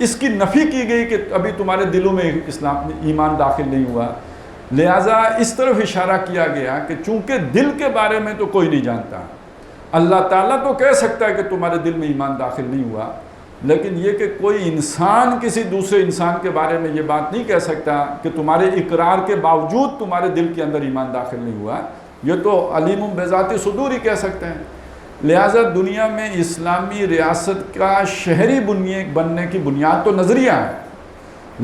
اس کی نفی کی گئی کہ ابھی تمہارے دلوں میں ایمان داخل نہیں ہوا. لہٰذا اس طرف اشارہ کیا گیا کہ چونکہ دل کے بارے میں تو کوئی نہیں جانتا. اللہ تعالیٰ تو کہہ سکتا ہے کہ تمہارے دل میں ایمان داخل نہیں ہوا، لیکن یہ کہ کوئی انسان کسی دوسرے انسان کے بارے میں یہ بات نہیں کہہ سکتا کہ تمہارے اقرار کے باوجود تمہارے دل کے اندر ایمان داخل نہیں ہوا. یہ تو علیم بذات صدور ہی کہہ سکتے ہیں. لہٰذا دنیا میں اسلامی ریاست کا شہری بننے کی بنیاد تو نظریہ ہے،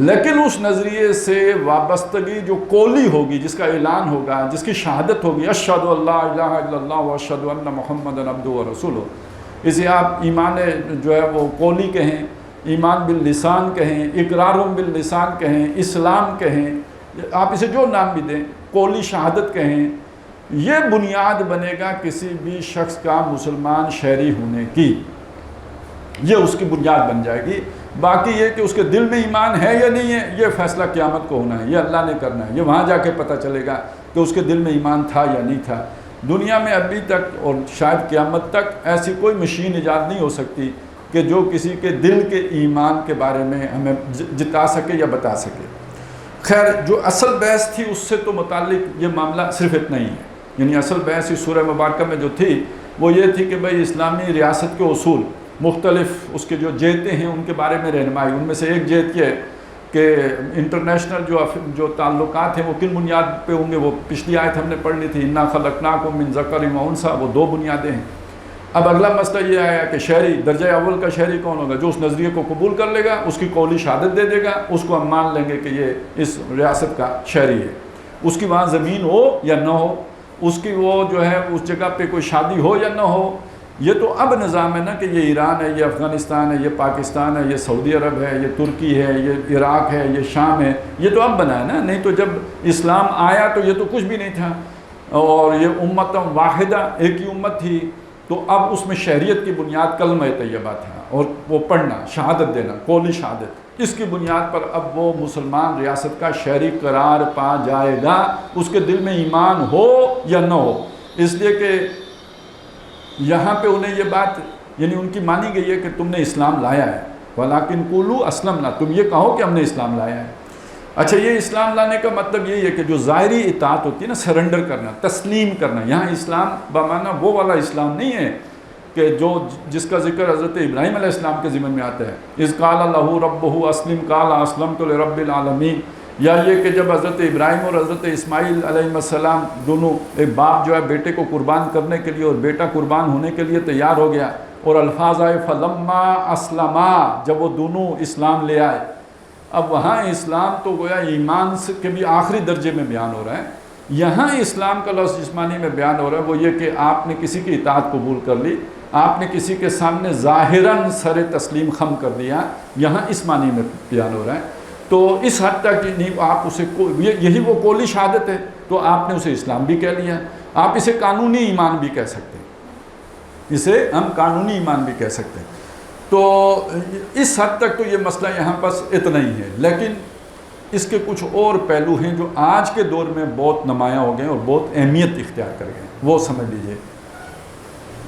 لیکن اس نظریے سے وابستگی جو قولی ہوگی، جس کا اعلان ہوگا، جس کی شہادت ہوگی، اشہد ان لا الہ الا اللہ و اشہد ان محمد عبدہ و رسولہ، اسے آپ ایمان جو ہے وہ قولی کہیں، ایمان باللسان کہیں، اقرار باللسان کہیں، اسلام کہیں، آپ اسے جو نام بھی دیں، قولی شہادت کہیں، یہ بنیاد بنے گا کسی بھی شخص کا مسلمان شہری ہونے کی. یہ اس کی بنیاد بن جائے گی. باقی یہ کہ اس کے دل میں ایمان ہے یا نہیں ہے، یہ فیصلہ قیامت کو ہونا ہے، یہ اللہ نے کرنا ہے. یہ وہاں جا کے پتہ چلے گا کہ اس کے دل میں ایمان تھا یا نہیں تھا. دنیا میں ابھی تک اور شاید قیامت تک ایسی کوئی مشین ایجاد نہیں ہو سکتی کہ جو کسی کے دل کے ایمان کے بارے میں ہمیں جتا سکے یا بتا سکے. خیر، جو اصل بحث تھی اس سے تو متعلق یہ معاملہ صرف اتنا ہی ہے. یعنی اصل بحث اس سورہ مبارکہ میں جو تھی وہ یہ تھی کہ بھئی اسلامی ریاست کے اصول مختلف، اس کے جو جہتیں ہیں ان کے بارے میں رہنمائی. ان میں سے ایک جہت یہ ہے کہ انٹرنیشنل جو تعلقات ہیں وہ کن بنیاد پہ ہوں گے. وہ پچھلی آیت ہم نے پڑھ لی تھی، انا خلقناکم من ذکر و انثی، وہ 2 بنیادیں ہیں. اب اگلا مسئلہ یہ آیا کہ شہری، درجہ اول کا شہری کون ہوگا؟ جو اس نظریے کو قبول کر لے گا، اس کی قولی شہادت دے دے گا، اس کو ہم مان لیں گے کہ یہ اس ریاست کا شہری ہے. اس کی وہاں زمین ہو یا نہ ہو، اس کی وہ جو ہے اس جگہ پہ کوئی شادی ہو یا نہ ہو. یہ تو اب نظام ہے نا کہ یہ ایران ہے، یہ افغانستان ہے، یہ پاکستان ہے، یہ سعودی عرب ہے، یہ ترکی ہے، یہ عراق ہے، یہ شام ہے. یہ تو اب بنا ہے نا، نہیں تو جب اسلام آیا تو یہ تو کچھ بھی نہیں تھا. اور یہ امت واحدہ، ایک ہی امت تھی. تو اب اس میں شہریت کی بنیاد کلمہ طیبہ تھا اور وہ پڑھنا، شہادت دینا، قولی شہادت. اس کی بنیاد پر اب وہ مسلمان ریاست کا شہری قرار پا جائے گا، اس کے دل میں ایمان ہو یا نہ ہو. اس لیے کہ یہاں پہ انہیں یہ بات یعنی ان کی مانی گئی ہے کہ تم نے اسلام لایا ہے. وَلَٰكِنْ قُولُوا أَسْلَمْنَا، تم یہ کہو کہ ہم نے اسلام لایا ہے. اچھا، یہ اسلام لانے کا مطلب یہی ہے کہ جو ظاہری اطاعت ہوتی ہے نا، سرنڈر کرنا، تسلیم کرنا. یہاں اسلام بمعنی وہ والا اسلام نہیں ہے کہ جس کا ذکر حضرت ابراہیم علیہ السلام کے ذمن میں آتا ہے. اذ قال لہ ربہ اسلم قال اسلمت لرب العالمین. یا یہ کہ جب حضرت ابراہیم اور حضرت اسماعیل علیہ السلام دونوں، ایک باپ جو ہے بیٹے کو قربان کرنے کے لیے اور بیٹا قربان ہونے کے لیے تیار ہو گیا، اور الفاظ آئے فلما اسلما، جب وہ دونوں اسلام لے آئے. اب وہاں اسلام تو گویا ایمان کے بھی آخری درجے میں بیان ہو رہا ہے. یہاں اسلام کا لفظ جسمانی میں بیان ہو رہا ہے وہ یہ کہ آپ نے کسی کی اطاعت قبول کر لی، آپ نے کسی کے سامنے ظاہراً سر تسلیم خم کر دیا. یہاں اس معنی میں بیان ہو رہا ہے. تو اس حد تک نہیں آپ اسے یہی وہ قولی شہادت ہے، تو آپ نے اسے اسلام بھی کہہ لیا. آپ اسے قانونی ایمان بھی کہہ سکتے ہیں، اسے ہم قانونی ایمان بھی کہہ سکتے ہیں. تو اس حد تک تو یہ مسئلہ یہاں بس اتنا ہی ہے. لیکن اس کے کچھ اور پہلو ہیں جو آج کے دور میں بہت نمایاں ہو گئے اور بہت اہمیت اختیار کر گئے. وہ سمجھ لیجئے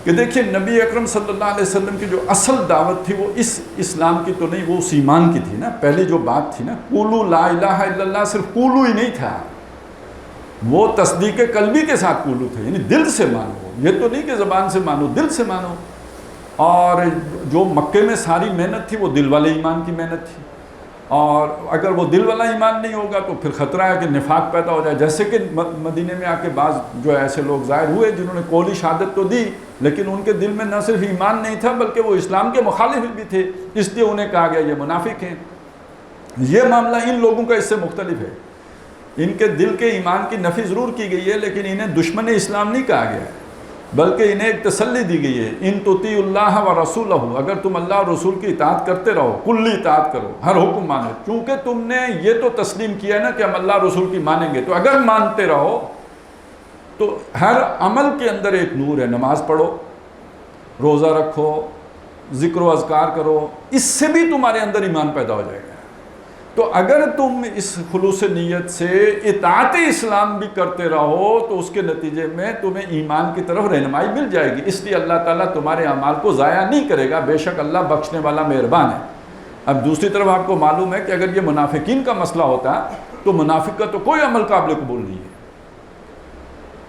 کہ دیکھیے نبی اکرم صلی اللہ علیہ وسلم کی جو اصل دعوت تھی وہ اس اسلام کی تو نہیں، وہ اس ایمان کی تھی نا. پہلی جو بات تھی نا، قولوا لا الہ الا اللہ، صرف قولو ہی نہیں تھا، وہ تصدیق قلبی کے ساتھ قولو تھے، یعنی دل سے مانو. یہ تو نہیں کہ زبان سے مانو، دل سے مانو. اور جو مکے میں ساری محنت تھی وہ دل والے ایمان کی محنت تھی. اور اگر وہ دل والا ایمان نہیں ہوگا تو پھر خطرہ ہے کہ نفاق پیدا ہو جائے. جیسے کہ مدینے میں آ کے بعض جو ایسے لوگ ظاہر ہوئے جنہوں نے قولی شہادت تو دی، لیکن ان کے دل میں نہ صرف ایمان نہیں تھا بلکہ وہ اسلام کے مخالف بھی تھے. اس لیے انہیں کہا گیا یہ منافق ہیں. یہ معاملہ ان لوگوں کا اس سے مختلف ہے. ان کے دل کے ایمان کی نفی ضرور کی گئی ہے، لیکن انہیں دشمن اسلام نہیں کہا گیا ہے، بلکہ انہیں ایک تسلی دی گئی ہے. ان تطیعوا اللہ و رسولہ، اگر تم اللہ اور رسول کی اطاعت کرتے رہو، کلی اطاعت کرو، ہر حکم مانو. چونکہ تم نے یہ تو تسلیم کیا ہے نا کہ ہم اللہ اور رسول کی مانیں گے، تو اگر مانتے رہو تو ہر عمل کے اندر ایک نور ہے. نماز پڑھو، روزہ رکھو، ذکر و اذکار کرو، اس سے بھی تمہارے اندر ایمان پیدا ہو جائے گا. تو اگر تم اس خلوص نیت سے اطاعت اسلام بھی کرتے رہو تو اس کے نتیجے میں تمہیں ایمان کی طرف رہنمائی مل جائے گی. اس لیے اللہ تعالیٰ تمہارے اعمال کو ضائع نہیں کرے گا. بے شک اللہ بخشنے والا مہربان ہے. اب دوسری طرف آپ کو معلوم ہے کہ اگر یہ منافقین کا مسئلہ ہوتا تو منافق کا تو کوئی عمل قابل قبول نہیں ہے،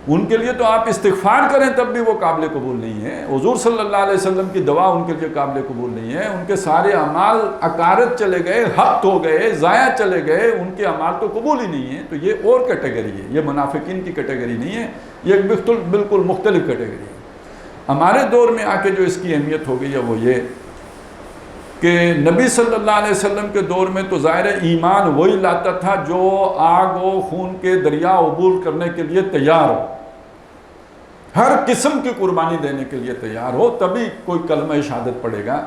ان کے لیے تو آپ استغفار کریں تب بھی وہ قابل قبول نہیں ہے، حضور صلی اللہ علیہ وسلم کی دعا ان کے لیے قابل قبول نہیں ہے، ان کے سارے اعمال عقارت چلے گئے، حق ہو گئے، ضائع چلے گئے، ان کے اعمال تو قبول ہی نہیں ہیں۔ تو یہ اور کیٹیگری ہے، یہ منافقین کی کیٹیگری نہیں ہے، یہ ایک بالکل مختلف کیٹیگری ہے۔ ہمارے دور میں آ کے جو اس کی اہمیت ہو گئی ہے وہ یہ کہ نبی صلی اللہ علیہ وسلم کے دور میں تو ظاہر ایمان وہی لاتا تھا جو آگ و خون کے دریا عبور کرنے کے لیے تیار ہو، ہر قسم کی قربانی دینے کے لیے تیار ہو، تبھی کوئی کلمہ شہادت پڑھے گا۔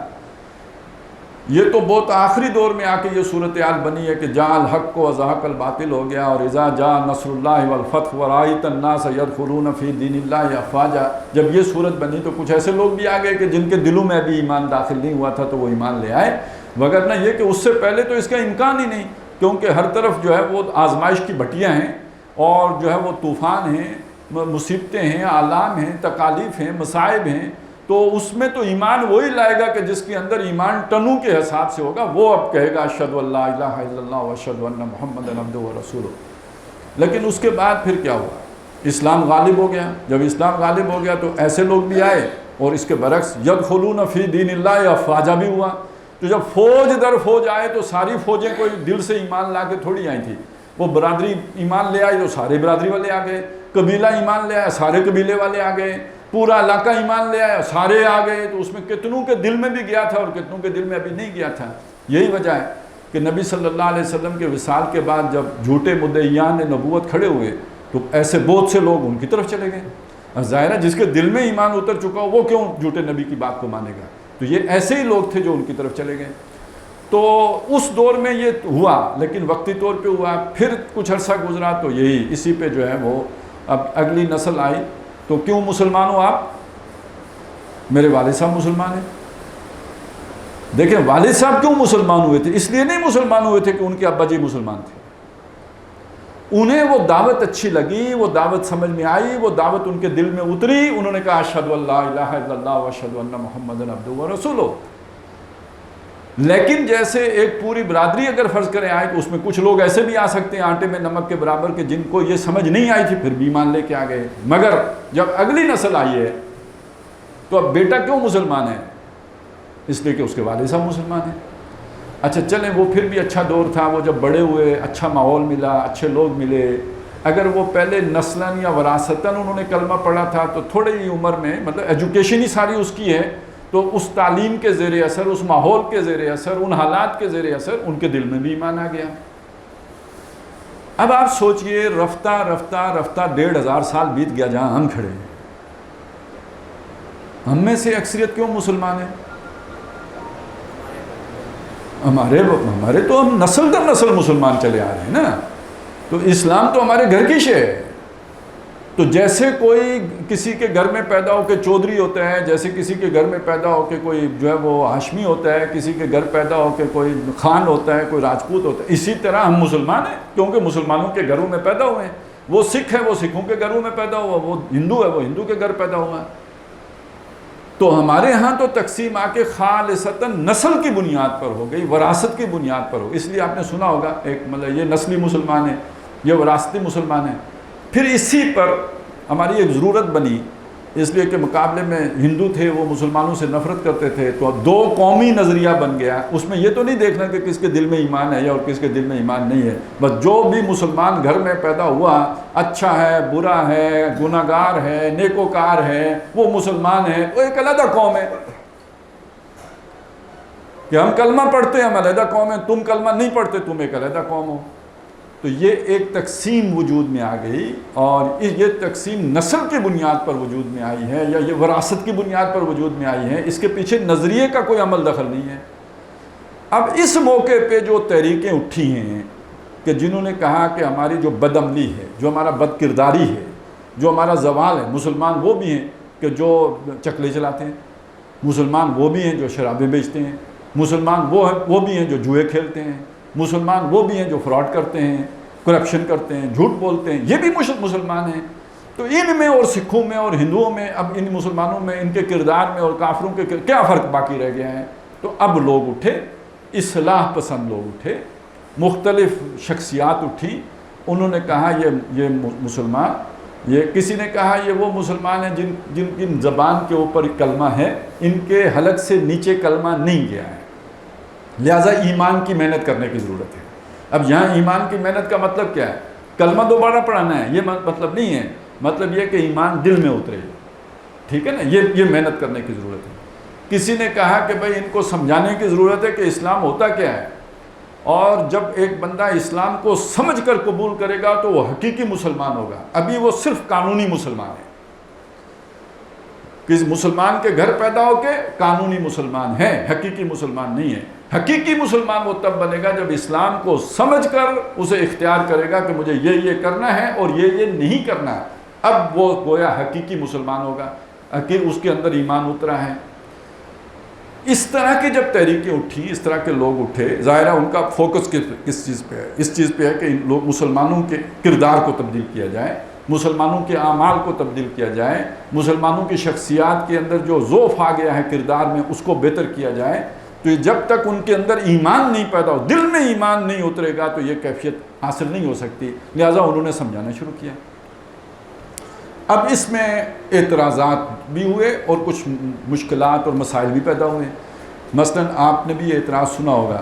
یہ تو بہت آخری دور میں آ کے یہ صورتحال بنی ہے کہ جاء الحق وزهق الباطل ہو گیا، اور اذا جاء نصر اللہ والفتح ورأیت الناس يدخلون فی دین اللہ افواجا، جب یہ صورت بنی تو کچھ ایسے لوگ بھی آ گئے کہ جن کے دلوں میں ابھی ایمان داخل نہیں ہوا تھا تو وہ ایمان لے آئے، وگرنہ یہ کہ اس سے پہلے تو اس کا امکان ہی نہیں، کیونکہ ہر طرف جو ہے وہ آزمائش کی بھٹیاں ہیں، اور جو ہے وہ طوفان ہیں، مصیبتیں ہیں، آلام ہیں، تکالیف ہیں، مصائب ہیں، تو اس میں تو ایمان وہی لائے گا کہ جس کے اندر ایمان ٹنوں کے حساب سے ہوگا، وہ اب کہے گا اشہد ان لا الہ الا اللہ واشہد ان محمدا عبدہ ورسولہ۔ لیکن اس کے بعد پھر کیا ہوا؟ اسلام غالب ہو گیا، جب اسلام غالب ہو گیا تو ایسے لوگ بھی آئے، اور اس کے برعکس یدخلون فی دین اللہ افواجا بھی ہوا۔ تو جب فوج در فوج آئے تو ساری فوجیں کوئی دل سے ایمان لا کے تھوڑی آئی تھی، وہ برادری ایمان لے آئی تو سارے برادری والے آ گئے، قبیلہ ایمان لے آیا سارے قبیلے والے آ گئے، پورا علاقہ ایمان لے آیا سارے آ گئے، تو اس میں کتنوں کے دل میں بھی گیا تھا اور کتنوں کے دل میں ابھی نہیں گیا تھا۔ یہی وجہ ہے کہ نبی صلی اللہ علیہ وسلم کے وصال کے بعد جب جھوٹے مدعیان نبوت کھڑے ہوئے تو ایسے بہت سے لوگ ان کی طرف چلے گئے۔ ظاہر ہے جس کے دل میں ایمان اتر چکا ہو وہ کیوں جھوٹے نبی کی بات کو مانے گا؟ تو یہ ایسے ہی لوگ تھے جو ان کی طرف چلے گئے۔ تو اس دور میں یہ ہوا، لیکن وقتی طور پہ ہوا، پھر کچھ عرصہ گزرا تو یہی اسی پہ جو ہے وہ اب اگلی نسل آئی۔ تو کیوں مسلمان ہو آپ؟ میرے والد صاحب مسلمان ہیں۔ دیکھیں والد صاحب کیوں مسلمان ہوئے تھے؟ اس لیے نہیں مسلمان ہوئے تھے کہ ان کے ابا جی مسلمان تھے، انہیں وہ دعوت اچھی لگی، وہ دعوت سمجھ میں آئی، وہ دعوت ان کے دل میں اتری، انہوں نے کہا اشہد ان لا الہ الا اللہ واشہد ان محمدا عبدہ ورسولہ۔ لیکن جیسے ایک پوری برادری اگر فرض کریں آئے تو اس میں کچھ لوگ ایسے بھی آ سکتے ہیں آٹے میں نمک کے برابر کہ جن کو یہ سمجھ نہیں آئی تھی پھر بھی ایمان لے کے آ گئے۔ مگر جب اگلی نسل آئی ہے تو اب بیٹا کیوں مسلمان ہے؟ اس لیے کہ اس کے والد صاحب مسلمان ہیں۔ اچھا چلیں وہ پھر بھی اچھا دور تھا، وہ جب بڑے ہوئے اچھا ماحول ملا، اچھے لوگ ملے، اگر وہ پہلے نسلاً یا وراثتاً انہوں نے کلمہ پڑھا تھا تو تھوڑی ہی عمر میں مطلب ایجوکیشن ہی ساری اس کی ہے، تو اس تعلیم کے زیر اثر، اس ماحول کے زیر اثر، ان حالات کے زیر اثر ان کے دل میں بھی ایمان آ گیا۔ اب آپ سوچئے رفتہ رفتہ رفتہ 1500 سال بیت گیا جہاں ہم کھڑے ہیں، ہم میں سے اکثریت کیوں مسلمان ہیں؟ ہمارے تو ہم نسل در نسل مسلمان چلے آ رہے ہیں نا، تو اسلام تو ہمارے گھر کی شے ہے۔ تو جیسے کوئی کسی کے گھر میں پیدا ہو کے چودھری ہوتا ہے، جیسے کسی کے گھر میں پیدا ہو کے کوئی جو ہے وہ ہاشمی ہوتا ہے، کسی کے گھر پیدا ہو کے کوئی خان ہوتا ہے، کوئی راجپوت ہوتا ہے، اسی طرح ہم مسلمان ہیں کیونکہ مسلمانوں کے گھروں میں پیدا ہوئے ہیں۔ وہ سکھ ہے وہ سکھوں کے گھروں میں پیدا ہوا، وہ ہندو ہے وہ ہندو کے گھر پیدا ہوا ہے۔ تو ہمارے ہاں تو تقسیم آ کے خالصتاً نسل کی بنیاد پر ہو گئی، وراثت کی بنیاد پر ہو، اس لیے آپ نے سنا ہوگا ایک مطلب یہ نسلی مسلمان ہے، یہ وراثتی مسلمان ہے۔ پھر اسی پر ہماری ایک ضرورت بنی، اس لیے کہ مقابلے میں ہندو تھے وہ مسلمانوں سے نفرت کرتے تھے، تو اب دو قومی نظریہ بن گیا۔ اس میں یہ تو نہیں دیکھنا کہ کس کے دل میں ایمان ہے اور کس کے دل میں ایمان نہیں ہے، بس جو بھی مسلمان گھر میں پیدا ہوا اچھا ہے برا ہے گناہگار ہے نیکوکار ہے وہ مسلمان ہے، وہ ایک علیحدہ قوم ہے۔ کہ ہم کلمہ پڑھتے ہیں ہم علیحدہ قوم ہیں، تم کلمہ نہیں پڑھتے تم ایک علیحدہ قوم ہو۔ تو یہ ایک تقسیم وجود میں آ گئی، اور یہ تقسیم نسل کی بنیاد پر وجود میں آئی ہے یا یہ وراثت کی بنیاد پر وجود میں آئی ہے، اس کے پیچھے نظریے کا کوئی عمل دخل نہیں ہے۔ اب اس موقع پہ جو تحریکیں اٹھی ہیں کہ جنہوں نے کہا کہ ہماری جو بد عملی ہے، جو ہمارا بد کرداری ہے، جو ہمارا زوال ہے، مسلمان وہ بھی ہیں کہ جو چکلے چلاتے ہیں، مسلمان وہ بھی ہیں جو شرابیں بیچتے ہیں، مسلمان وہ بھی ہیں جو جوئے کھیلتے ہیں، مسلمان وہ بھی ہیں جو فراڈ کرتے ہیں، کرپشن کرتے ہیں، جھوٹ بولتے ہیں، یہ بھی مسلمان ہیں۔ تو ان میں اور سکھوں میں اور ہندوؤں میں اب ان مسلمانوں میں ان کے کردار میں اور کافروں کے کیا فرق باقی رہ گیا ہے؟ تو اب لوگ اٹھے اصلاح پسند لوگ اٹھے، مختلف شخصیات اٹھی، انہوں نے کہا یہ مسلمان، یہ کسی نے کہا یہ وہ مسلمان ہیں جن کی زبان کے اوپر کلمہ ہے، ان کے حلق سے نیچے کلمہ نہیں گیا ہے، لہٰذا ایمان کی محنت کرنے کی ضرورت ہے۔ اب یہاں ایمان کی محنت کا مطلب کیا ہے؟ کلمہ دوبارہ پڑھانا ہے، یہ مطلب نہیں ہے، مطلب یہ کہ ایمان دل میں اترے، ٹھیک ہے نا، یہ محنت کرنے کی ضرورت ہے۔ کسی نے کہا کہ بھائی ان کو سمجھانے کی ضرورت ہے کہ اسلام ہوتا کیا ہے، اور جب ایک بندہ اسلام کو سمجھ کر قبول کرے گا تو وہ حقیقی مسلمان ہوگا، ابھی وہ صرف قانونی مسلمان ہے۔ کسی مسلمان کے گھر پیدا ہو کے قانونی مسلمان ہے، حقیقی مسلمان نہیں ہے۔ حقیقی مسلمان وہ تب بنے گا جب اسلام کو سمجھ کر اسے اختیار کرے گا کہ مجھے یہ کرنا ہے اور یہ نہیں کرنا ہے، اب وہ گویا حقیقی مسلمان ہوگا، اس کے اندر ایمان اترا ہے۔ اس طرح کی جب تحریکیں اٹھی، اس طرح کے لوگ اٹھے، ظاہرہ ان کا فوکس کس چیز پہ ہے؟ اس چیز پہ ہے کہ لوگ مسلمانوں کے کردار کو تبدیل کیا جائے، مسلمانوں کے اعمال کو تبدیل کیا جائے، مسلمانوں کی شخصیات کے اندر جو ضعف آ گیا ہے کردار میں اس کو بہتر کیا جائے۔ تو جب تک ان کے اندر ایمان نہیں پیدا ہو، دل میں ایمان نہیں اترے گا تو یہ کیفیت حاصل نہیں ہو سکتی، لہٰذا انہوں نے سمجھانا شروع کیا۔ اب اس میں اعتراضات بھی ہوئے اور کچھ مشکلات اور مسائل بھی پیدا ہوئے۔ مثلا آپ نے بھی یہ اعتراض سنا ہوگا،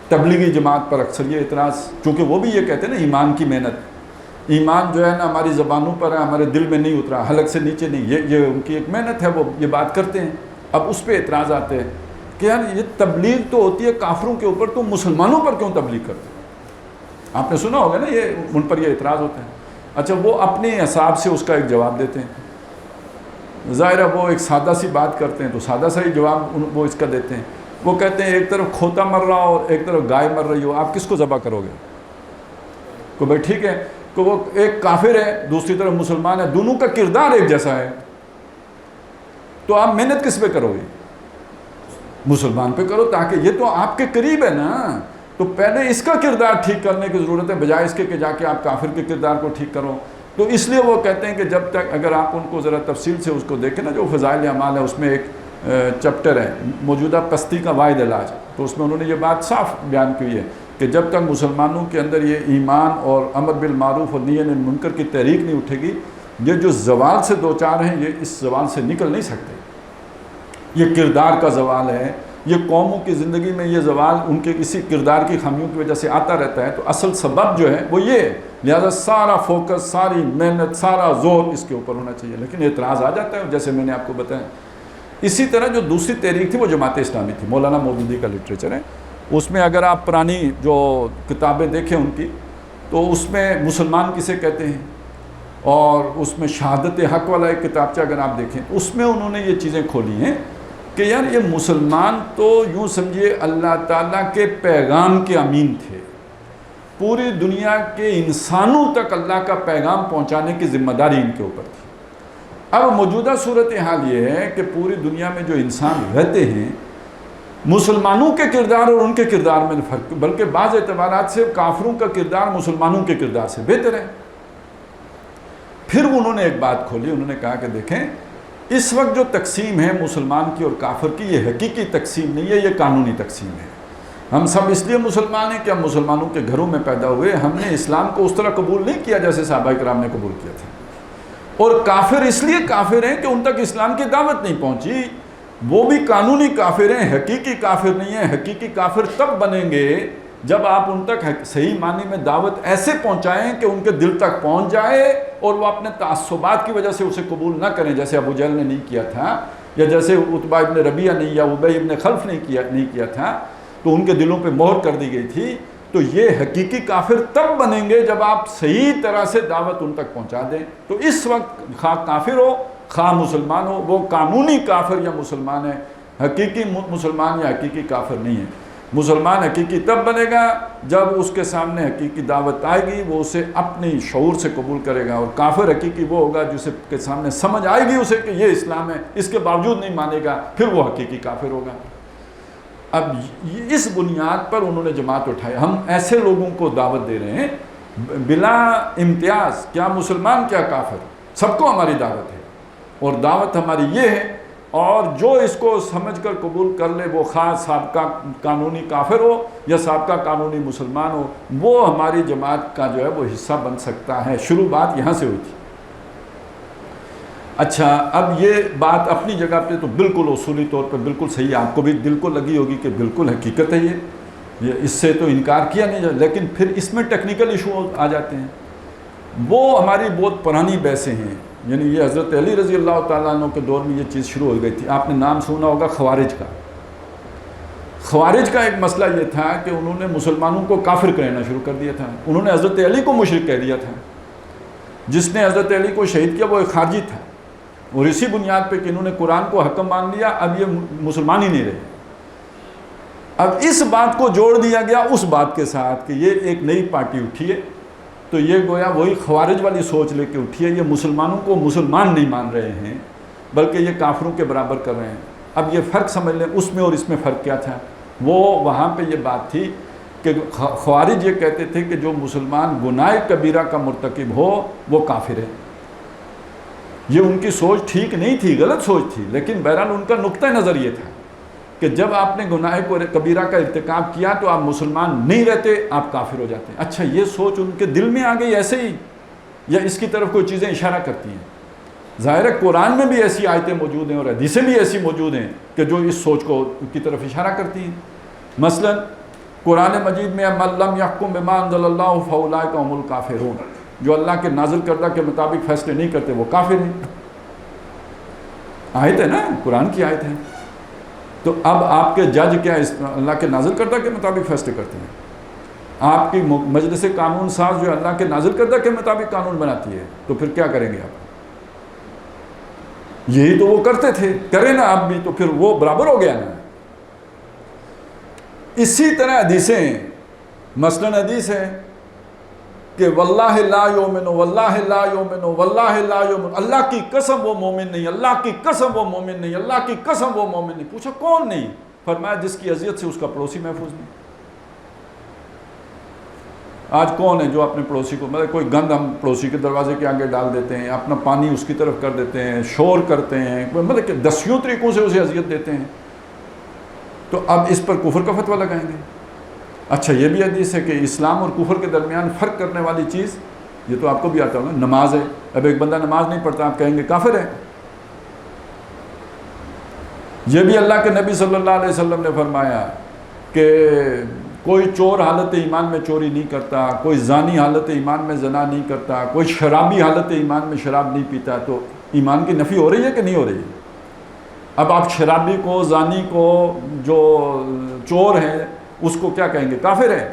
تبلیغی جماعت پر اکثر یہ اعتراض، چونکہ وہ بھی یہ کہتے ہیں نا ایمان کی محنت، ایمان جو ہے نا ہماری زبانوں پر ہے، ہمارے دل میں نہیں اترا، حلق سے نیچے نہیں، یہ ان کی ایک محنت ہے، وہ یہ بات کرتے ہیں۔ اب اس پہ اعتراض آتے ہیں کہ یار یہ تبلیغ تو ہوتی ہے کافروں کے اوپر، تو مسلمانوں پر کیوں تبلیغ کرتے ہیں؟ آپ نے سنا ہوگا نا، یہ ان پر یہ اعتراض ہوتا ہے۔ اچھا، وہ اپنے حساب سے اس کا ایک جواب دیتے ہیں، ظاہر ہے وہ ایک سادہ سی بات کرتے ہیں تو سادہ سا ہی جواب وہ اس کا دیتے ہیں۔ وہ کہتے ہیں ایک طرف کھوتا مر رہا ہو اور ایک طرف گائے مر رہی ہو، آپ کس کو ذبح کرو گے؟ کہ بھائی ٹھیک ہے کہ وہ ایک کافر ہے دوسری طرف مسلمان ہے، دونوں کا کردار ایک جیسا ہے، تو آپ محنت کس پہ کرو گے؟ مسلمان پہ کرو، تاکہ یہ تو آپ کے قریب ہے نا، تو پہلے اس کا کردار ٹھیک کرنے کی ضرورت ہے بجائے اس کے کہ جا کے آپ کافر کے کردار کو ٹھیک کرو۔ تو اس لیے وہ کہتے ہیں کہ جب تک، اگر آپ ان کو ذرا تفصیل سے اس کو دیکھیں نا، جو فضائل اعمال ہے اس میں ایک چپٹر ہے موجودہ پستی کا واحد علاج، تو اس میں انہوں نے یہ بات صاف بیان کی ہے کہ جب تک مسلمانوں کے اندر یہ ایمان اور امر بالمعروف اور نہی عن المنکر کی تحریک نہیں اٹھے گی، یہ جو زوال سے دو چار ہیں یہ اس زوال سے نکل نہیں سکتے۔ یہ کردار کا زوال ہے، یہ قوموں کی زندگی میں یہ زوال ان کے اسی کردار کی خامیوں کی وجہ سے آتا رہتا ہے، تو اصل سبب جو ہے وہ یہ ہے، لہذا سارا فوکس، ساری محنت، سارا زور اس کے اوپر ہونا چاہیے۔ لیکن اعتراض آ جاتا ہے، جیسے میں نے آپ کو بتایا۔ اسی طرح جو دوسری تحریک تھی وہ جماعت اسلامی تھی، مولانا مودودی کا لٹریچر ہے، اس میں اگر آپ پرانی جو کتابیں دیکھیں ان کی، تو اس میں مسلمان کسے کہتے ہیں، اور اس میں شہادت حق والا ایک کتابچہ اگر آپ دیکھیں، اس میں انہوں نے یہ چیزیں کھولی ہیں کہ یار یہ مسلمان تو یوں سمجھیے اللہ تعالیٰ کے پیغام کے امین تھے، پوری دنیا کے انسانوں تک اللہ کا پیغام پہنچانے کی ذمہ داری ان کے اوپر تھی۔ اب موجودہ صورتحال یہ ہے کہ پوری دنیا میں جو انسان رہتے ہیں، مسلمانوں کے کردار اور ان کے کردار میں فرق، بلکہ بعض اعتبارات سے کافروں کا کردار مسلمانوں کے کردار سے بہتر ہے۔ پھر انہوں نے ایک بات کھولی، انہوں نے کہا کہ دیکھیں اس وقت جو تقسیم ہے مسلمان کی اور کافر کی، یہ حقیقی تقسیم نہیں ہے، یہ قانونی تقسیم ہے۔ ہم سب اس لیے مسلمان ہیں کہ ہم مسلمانوں کے گھروں میں پیدا ہوئے، ہم نے اسلام کو اس طرح قبول نہیں کیا جیسے صحابہ کرام نے قبول کیا تھا، اور کافر اس لیے کافر ہیں کہ ان تک اسلام کی دعوت نہیں پہنچی، وہ بھی قانونی کافر ہیں، حقیقی کافر نہیں ہیں۔ حقیقی کافر تب بنیں گے جب آپ ان تک صحیح معنی میں دعوت ایسے پہنچائیں کہ ان کے دل تک پہنچ جائے اور وہ اپنے تعصبات کی وجہ سے اسے قبول نہ کریں، جیسے ابو جہل نے نہیں کیا تھا، یا جیسے عتبہ ابن ربیعہ نے یا ابی ابن خلف نے نہیں کیا تھا، تو ان کے دلوں پہ مہر کر دی گئی تھی۔ تو یہ حقیقی کافر تب بنیں گے جب آپ صحیح طرح سے دعوت ان تک پہنچا دیں۔ تو اس وقت خواہ کافر ہو خواہ مسلمان ہو، وہ قانونی کافر یا مسلمان ہے، حقیقی مسلمان یا حقیقی کافر نہیں ہے۔ مسلمان حقیقی تب بنے گا جب اس کے سامنے حقیقی دعوت آئے گی، وہ اسے اپنی شعور سے قبول کرے گا، اور کافر حقیقی وہ ہوگا جسے کے سامنے سمجھ آئے گی اسے کہ یہ اسلام ہے، اس کے باوجود نہیں مانے گا، پھر وہ حقیقی کافر ہوگا۔ اب اس بنیاد پر انہوں نے جماعت اٹھائی۔ ہم ایسے لوگوں کو دعوت دے رہے ہیں بلا امتیاز، کیا مسلمان کیا کافر، سب کو ہماری دعوت ہے، اور دعوت ہماری یہ ہے اور جو اس کو سمجھ کر قبول کر لے وہ خواہ سابقہ قانونی کافر ہو یا سابقہ قانونی مسلمان ہو، وہ ہماری جماعت کا جو ہے وہ حصہ بن سکتا ہے۔ شروع بات یہاں سے ہوئی تھی۔ اچھا، اب یہ بات اپنی جگہ پہ تو بالکل اصولی طور پہ بالکل صحیح ہے، آپ کو بھی دل کو لگی ہوگی کہ بالکل حقیقت ہے یہ اس سے تو انکار کیا نہیں جائے، لیکن پھر اس میں ٹیکنیکل ایشو آ جاتے ہیں۔ وہ ہماری بہت پرانی بحثیں ہیں، یعنی یہ حضرت علی رضی اللہ تعالیٰ عنہ کے دور میں یہ چیز شروع ہو گئی تھی۔ آپ نے نام سنا ہوگا خوارج کا۔ خوارج کا ایک مسئلہ یہ تھا کہ انہوں نے مسلمانوں کو کافر کہنا شروع کر دیا تھا، انہوں نے حضرت علی کو مشرک کہہ دیا تھا۔ جس نے حضرت علی کو شہید کیا وہ ایک خارجی تھا، اور اسی بنیاد پہ کہ انہوں نے قرآن کو حکم مان لیا، اب یہ مسلمان ہی نہیں رہے۔ اب اس بات کو جوڑ دیا گیا اس بات کے ساتھ کہ یہ ایک نئی پارٹی اٹھی ہے، تو یہ گویا وہی خوارج والی سوچ لے کے اٹھی ہے، یہ مسلمانوں کو مسلمان نہیں مان رہے ہیں بلکہ یہ کافروں کے برابر کر رہے ہیں۔ اب یہ فرق سمجھ لیں اس میں اور اس میں فرق کیا تھا۔ وہ وہاں پہ یہ بات تھی کہ خوارج یہ کہتے تھے کہ جو مسلمان گناہ کبیرہ کا مرتکب ہو وہ کافر ہے۔ یہ ان کی سوچ ٹھیک نہیں تھی، غلط سوچ تھی، لیکن بہرحال ان کا نقطہ نظر یہ تھا کہ جب آپ نے گناہ کبیرہ کا ارتکاب کیا تو آپ مسلمان نہیں رہتے، آپ کافر ہو جاتے ہیں۔ اچھا، یہ سوچ ان کے دل میں آ گئی ایسے ہی، یا اس کی طرف کوئی چیزیں اشارہ کرتی ہیں؟ ظاہر ہے قرآن میں بھی ایسی آیتیں موجود ہیں اور حدیثیں بھی ایسی موجود ہیں کہ جو اس سوچ کو کی طرف اشارہ کرتی ہیں۔ مثلا قرآن مجید میں مَن لَمْ يَحْكُم بِمَا أَنزَلَ اللَّهُ فَأُولَٰئِكَ هُمُ الْكَافِرُونَ، جو اللہ کے نازل کردہ کے مطابق فیصلے نہیں کرتے وہ کافر ہیں۔ آیت ہے نا، قرآن کی آیت ہے۔ تو اب آپ کے جج کیا اللہ کے نازل کردہ کے مطابق فیصلے کرتے ہیں؟ آپ کی مجلس قانون ساز جو اللہ کے نازل کردہ کے مطابق قانون بناتی ہے، تو پھر کیا کریں گے آپ؟ یہی تو وہ کرتے تھے، کریں نا آپ بھی، تو پھر وہ برابر ہو گیا نا۔ اسی طرح حدیثیں، مثلا حدیث ہے کہ واللہ لا یؤمن، واللہ لا یؤمن، واللہ لا یؤمن، اللہ کی قسم وہ مومن نہیں، اللہ کی قسم وہ مومن نہیں، اللہ کی قسم وہ مومن نہیں۔ پوچھا کون نہیں؟ فرمایا جس کی اذیت سے اس کا پڑوسی محفوظ نہیں۔ آج کون ہے جو اپنے پڑوسی کو، مطلب کوئی گند ہم پڑوسی کے دروازے کے آگے ڈال دیتے ہیں، اپنا پانی اس کی طرف کر دیتے ہیں، شور کرتے ہیں، مطلب کہ دسیوں طریقوں سے اسے اذیت دیتے ہیں، تو اب اس پر کفر کا فتویٰ لگائیں گے؟ اچھا، یہ بھی حدیث ہے کہ اسلام اور کفر کے درمیان فرق کرنے والی چیز، یہ تو آپ کو بھی آتا ہوگا، نماز ہے۔ اب ایک بندہ نماز نہیں پڑھتا، آپ کہیں گے کافر ہے۔ یہ بھی اللہ کے نبی صلی اللہ علیہ وسلم نے فرمایا کہ کوئی چور حالت ایمان میں چوری نہیں کرتا، کوئی زانی حالت ایمان میں زنا نہیں کرتا، کوئی شرابی حالت ایمان میں شراب نہیں پیتا۔ تو ایمان کی نفی ہو رہی ہے کہ نہیں ہو رہی ہے؟ اب آپ شرابی کو، زانی کو، جو چور ہے اس کو کیا کہیں گے؟ کافر ہے۔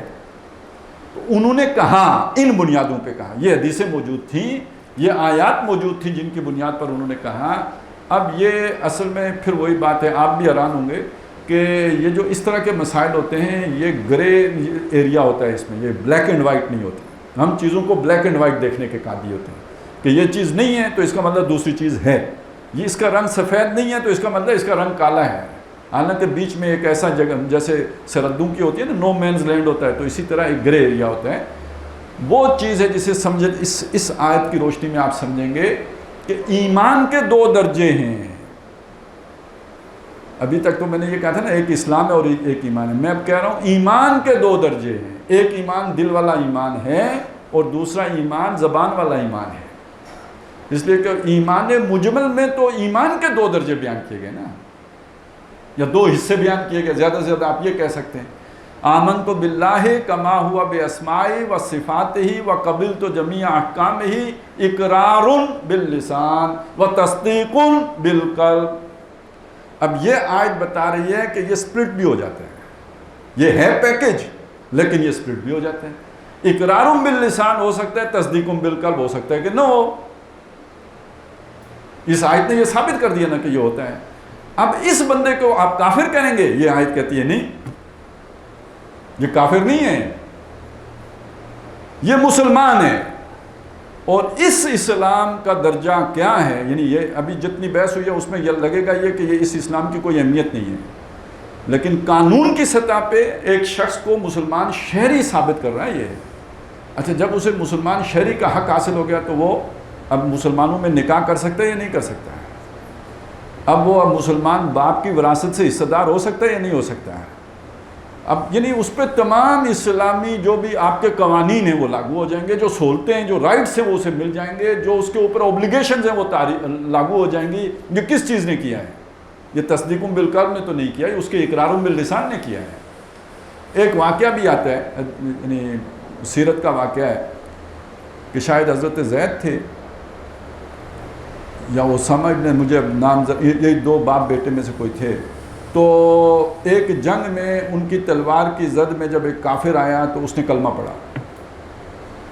تو انہوں نے کہا، ان بنیادوں پہ کہا، یہ حدیثیں موجود تھیں، یہ آیات موجود تھیں جن کی بنیاد پر انہوں نے کہا۔ اب یہ اصل میں پھر وہی بات ہے، آپ بھی حیران ہوں گے کہ یہ جو اس طرح کے مسائل ہوتے ہیں یہ گرے ایریا ہوتا ہے، اس میں یہ بلیک اینڈ وائٹ نہیں ہوتا۔ ہم چیزوں کو بلیک اینڈ وائٹ دیکھنے کے قابل ہوتے ہیں کہ یہ چیز نہیں ہے تو اس کا مطلب دوسری چیز ہے، یہ اس کا رنگ سفید نہیں ہے تو اس کا مطلب اس کا رنگ کالا ہے۔ حالانکہ بیچ میں ایک ایسا جگہ جیسے سرحدوں کی ہوتی ہے نا، نو مینز لینڈ ہوتا ہے، تو اسی طرح ایک گرے ایریا ہوتا ہے۔ وہ چیز ہے جسے سمجھے، اس آیت کی روشنی میں آپ سمجھیں گے کہ ایمان کے دو درجے ہیں۔ ابھی تک تو میں نے یہ کہا تھا نا ایک اسلام ہے اور ایک ایمان ہے، میں اب کہہ رہا ہوں ایمان کے دو درجے ہیں۔ ایک ایمان دل والا ایمان ہے اور دوسرا ایمان زبان والا ایمان ہے۔ اس لیے کہ ایمان مجمل میں تو ایمان کے دو درجے بیان کیے گئے نا، یا دو حصے بیان کیے گئے، زیادہ سے زیادہ آپ یہ کہہ سکتے ہیں آمنت باللہ کما ہوا باسمائی و صفاتہ و قبلت جمیع احکامہ اقرار باللسان و تصدیق بالقلب۔ اب یہ آیت بتا رہی ہے کہ یہ سپلٹ بھی ہو جاتا ہے، یہ ہے پیکج لیکن یہ سپلٹ بھی ہو جاتا ہے۔ اقرار باللسان ہو سکتا ہے، تصدیق بالقلب ہو سکتا ہے کہ نہ ہو۔ اس آیت نے یہ ثابت کر دیا نا کہ یہ ہوتا ہے۔ اب اس بندے کو آپ کافر کہیں گے؟ یہ آیت کہتی ہے نہیں، یہ کافر نہیں ہے، یہ مسلمان ہے۔ اور اس اسلام کا درجہ کیا ہے، یعنی یہ ابھی جتنی بحث ہوئی ہے اس میں یہ لگے گا یہ کہ یہ اس اسلام کی کوئی اہمیت نہیں ہے، لیکن قانون کی سطح پہ ایک شخص کو مسلمان شہری ثابت کر رہا ہے یہ۔ اچھا، جب اسے مسلمان شہری کا حق حاصل ہو گیا تو وہ اب مسلمانوں میں نکاح کر سکتا ہے یا نہیں کر سکتا ہے؟ اب وہ مسلمان باپ کی وراثت سے حصہ دار ہو سکتا ہے یا نہیں ہو سکتا ہے؟ اب یعنی اس پہ تمام اسلامی جو بھی آپ کے قوانین ہیں وہ لاگو ہو جائیں گے، جو سہولتیں ہیں، جو رائٹس ہیں وہ اسے مل جائیں گے، جو اس کے اوپر اوبلیگیشنز ہیں وہ لاگو ہو جائیں گی۔ یہ کس چیز نے کیا ہے؟ یہ تصدیق بالقلب نے تو نہیں کیا، اس کے اقرار باللسان نے کیا ہے۔ ایک واقعہ بھی آتا ہے، یعنی سیرت کا واقعہ ہے کہ شاید حضرت زید تھے یا اسامہ ابن، مجھے نام یہی دو باپ بیٹے میں سے کوئی تھے، تو ایک جنگ میں ان کی تلوار کی زد میں جب ایک کافر آیا تو اس نے کلمہ پڑھا۔